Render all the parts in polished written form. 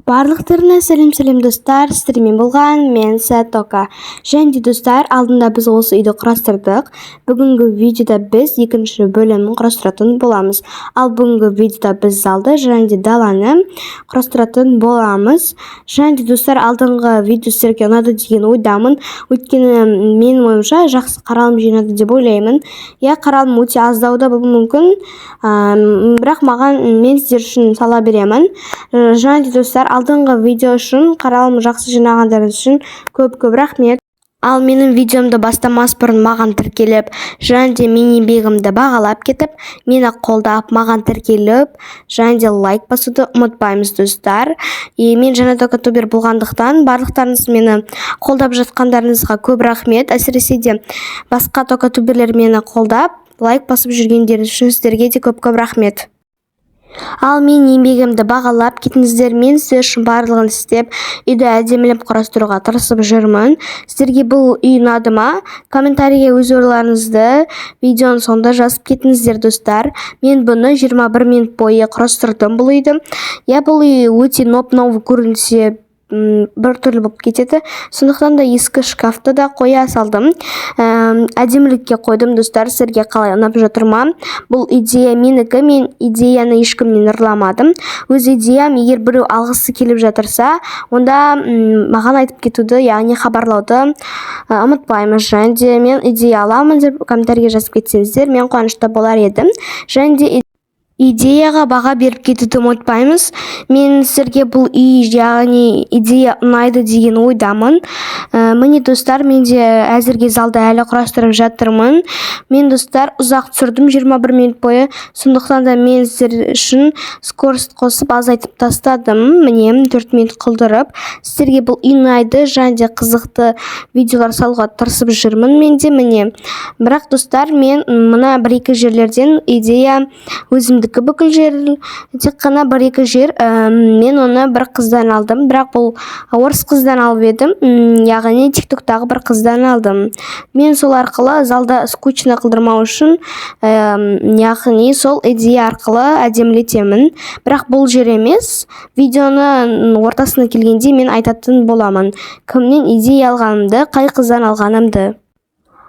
Барлықтарына сәлем достар, сіздермен болған мен Сатока. Және достар, алдында біз осы үйді құрастырдық. Бүгінгі видеода біз екінші бөлімін құрастыратын боламыз. Ал бүгінгі видеода біз залды және даланы құрастыратын боламыз. Және достар, алдыңғы видео сіздерге ұнады деген ойдамын. Өйткені менің ойымша жақсы қаралым жинады деп ойлаймын. Қаралым өте аздауы болуы мүмкін, бірақ мен сіздер үшін сала беремін. Және достар, алдыңғы видео үшін қаралым жақсы жинағандарыңыз үшін көп рахмет. Ал менің видеомды бастамас бұрын маған тіркеліп, және де менің еңбегімді бағалап кетіп, мені қолдап, маған тіркеліп, және де лайк басуды ұмытпаймыз достар. Мен жаңа токатубер болғандықтан, барлықтарыңыз мені қолдап жатқандарыңызға көп рахмет. Әсіресе де басқа токатуберлер мені қолдап, лайк басып жүргендеріңіз үшін сіздерге де көп рахмет. Ал мен еңбегімді бағалап кетіңіздер, мен сіздер үшін барлығын істеп, үйді әдемілеп құрастыруға тырысып жүрмін. Сіздерге бұл үй ұнады ма? Комментарийге өз ойларыңызды видеоның соңында жазып кетіңіздер достар. Мен бұны 21 минут бойы құрастырдым бұл үйді. Бұл үй өте новый көрінсе бір түрлі болып кетеді. Сондықтан да ескі шкафты да қоя салдым. Әдемілікке қойдым достар. Сіздерге қалай ұнап жатыр ма? Бұл идея менікі, мен идеяны ешкімнен ұрламадым. Өз идеям, егер біреу алғысы келіп жатырса, онда маған айтып кетуді, яғни хабарлауды ұмытпаймыз. Және де мен идея аламын деп комментарийге жазып кетсеңіздер, мен қуанышты болар едім. Және де идеяға баға беріп кетуді ұмытпаймыз. Мен сіздерге бұл үй, яғни идея ұнайды деген ойдамын. Міне достар, мен де әзірге залда әлі құрастырып жатырмын. Мен достар ұзақ түсірдім 21 минут бойы. Сондықтан да мен сіздер үшін скорост қосып азайтып тастадым. Міне 4 минут қылдырып. Сіздерге бұл үй ұнайды, және де қызықты видеолар салуға тырысып жүрмін мен де міне. Бірақ достар, мен мына 1-2 жерлерден идея өзімді бүкіл жер, тек қана 1-2 жер, мен оны бір қыздан алдым, бірақ бұл орыс қыздан алып едім, яғни тиктоктағы бір қыздан алдым. Мен сол арқылы залда скучно қылдырмау үшін, яғни сол идея арқылы әдемілетемін. Бірақ бұл жер емес, видеоны ортасына келгенде мен айтатын боламын, кімнен идея алғанымды, қай қыздан алғанымды.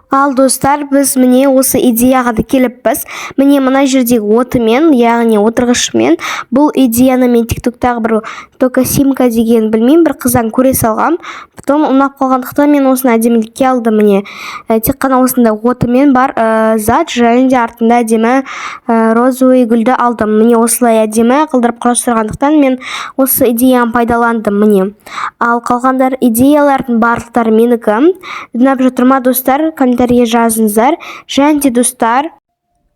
Ал достар, біз міне осы идеяға да келіппіз. Міне мына жердегі отымен, яғни отырғышымен, бұл идеяны мен тиктоктағы бір токасимка деген білмеймін, бір қыздан көре салғам. Потом ұнап қалғандықтан мен осыны әдемілікке алдым міне. Тек қана осында отымен бар зат, және де артында әдемі розовый гүлді алдым. Міне осылай әдемі қылдырып құрастырғандықтан мен осы идеяны пайдаландым міне. Ал қалғандар идеялардың барлықтары менікі. Ұнап жатыр ма достар? Комментарийге жазыңыздар. Және де достар,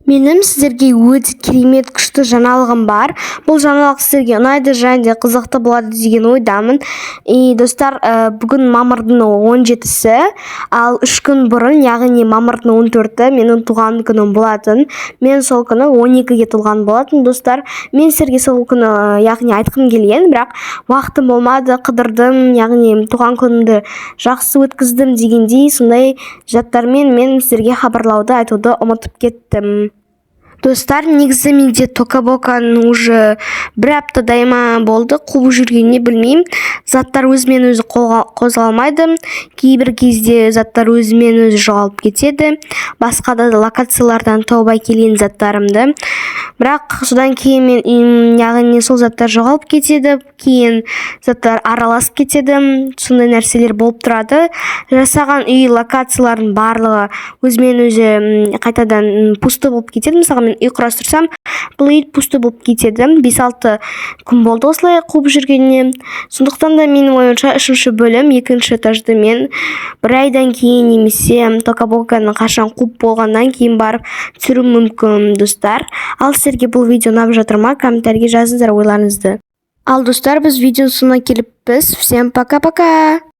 менің сіздерге өте керемет күшті жаңалығым бар. Бұл жаңалық сіздерге ұнайды, және де қызықты болады деген ойдамын. Достар, бүгін мамырдың 17-сі, ал 3 күн бұрын, яғни мамырдың 14-і менің туған күнім болатын. Мен сол күні 12-ге толған болатын. Достар, мен сіздерге сол күні, яғни айтқым келген, бірақ уақытым болмады, қыдырдым, яғни туған күнімді жақсы өткіздім дегендей, сондай жаттармен мен сіздерге хабарлауды айтуды ұмытып кеттім. Достар, негізі менде Токабоканың уже бір аптадай ма болды, қуып жүргеніне білмеймін. Заттар өзімен өзі қозғалмайды. Кейбір кезде заттар өзімен өзі жоғалып кетеді. Басқа да локациялардан тауып әкелген заттарымды. Бірақ содан кейін мен, яғни сол заттар жоғалып кетеді, кейін заттар араласып кетеді. Сондай нәрселер болып тұрады. Жасаған үй локациялардың барлығы өзімен өзі қайтадан пусты болып кетеді. Мысалы, үй құрастырсам, бұл үй пусты болып кетеді. 5-6 күн болды осылай қуып жүргеніне. Сондықтан да менің ойымша 3-ші бөлім, 2-ші этажды мен 1 айдан кейін немесе Токабоканы қашан қуып болғаннан кейін барып түсіру мүмкін достар. Ал сіздерге бұл видео ұнап жатыр ма? Комментарийге жазыңыздар ойларыңызды. Ал достар, біз видеоның соңына келіппіз. Всем пока-пока!